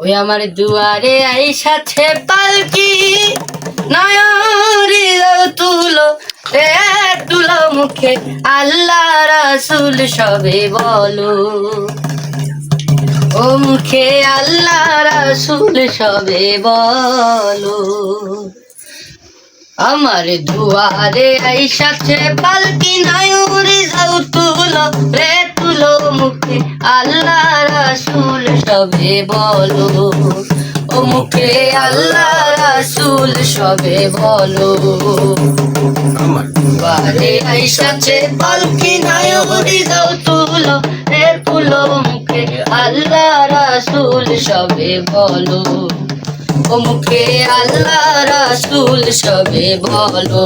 ওই আমার দুয়ারে আইসাছে পালকি, নয়রি তুলো রে তুলো মুখে আল্লাহ রাসূল সবে বলো, ও মুখে আল্লাহ রাসূল সবে বলো। আমার দুয়ারে আইসাছে পালকি, নয়রি তুলো রে তুলো মুখে আল্লাহ রাসূল সবে বলো, ও মুখে আল্লাহ রাসূল সবে বলো। আমার দুয়ারে আইসাছে পালকি, নয়রি তুলো রে তুলো মুখে আল্লাহ রাসূল সবে বলো, ও মুখে আল্লাহ রাসূল সবে বলো।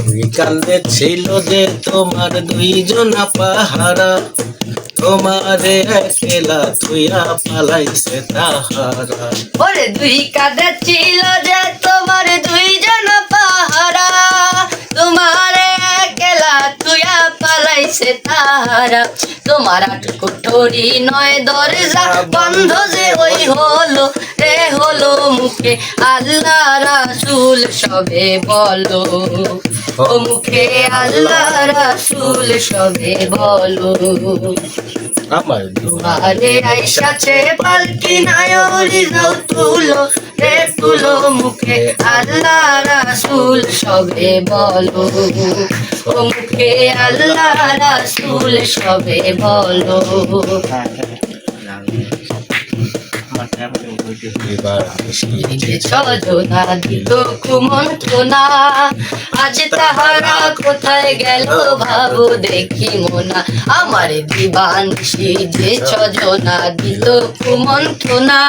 দুই কান্দে ছিল যে তোমার দুইজনা পাহারা, তোমারে একলা তুইয়া পালাইছে তাহারা। ওরে দুই কাঁধে ছিল যে তোমার দুইজন পাহারা, তোমারে একলা তুইয়া পালাইছে তাহারা। তোমার আট কোঠরি নয় দরজা বন্ধ যে ওই হলো রে হলো, মুখে আল্লাহ রাসূল সবে বলো, ও মুখে আল্লাহ রাসূল সবে বলো। আমার দুয়ারে আইসাছে পালকি, নয়রি তুলো রে তুলো মুখে আল্লাহ রাসূল সবে বলো, ও মুখে আল্লাহ রাসূল সবে বলো। সজনা দিত কুমন্ত্রণা, আজ তাহারা কোথায় গেল ভাবো দেখি মোনা। আমার দিবানিশি যে সজনা দিত কুমন্ত্রণা,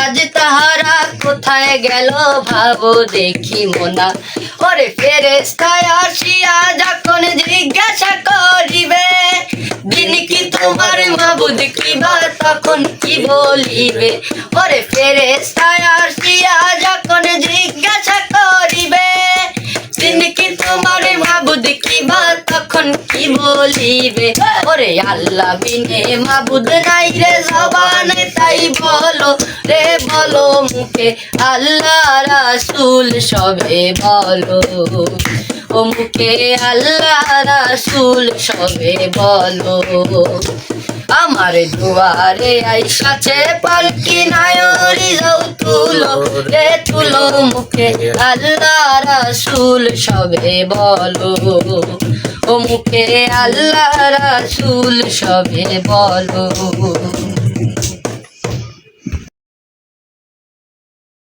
আজ তাহারা কোথায় গেল ভাবো দেখি মোনা। ওরে ফেরেশতায় আসিয়া যখন জিজ্ঞাসা করিবে, দিন কি তোমার মাবুদ কিবা তখন কি বলিবে। ওরে ফেরেশতায় আসিয়া যখন জিজ্ঞাসা করিবে, দিন কি তোমার মাবুদ কিবা তখন কি বলিবে। ওরে আল্লাহ বিনে মাবুদ নাই রে জবানে তাই বলো রে বলো, মুখে আল্লাহ রাসূল সবে বলো, ও মুখে আল্লাহ রাসূল সবে বলো। আমার দুয়ারে আইসাছে পালকি, নয়রি তুলো রে তুলো মুখে আল্লাহ রাসূল সবে বলো, ও মুখে আল্লাহ রাসূল সবে বলো।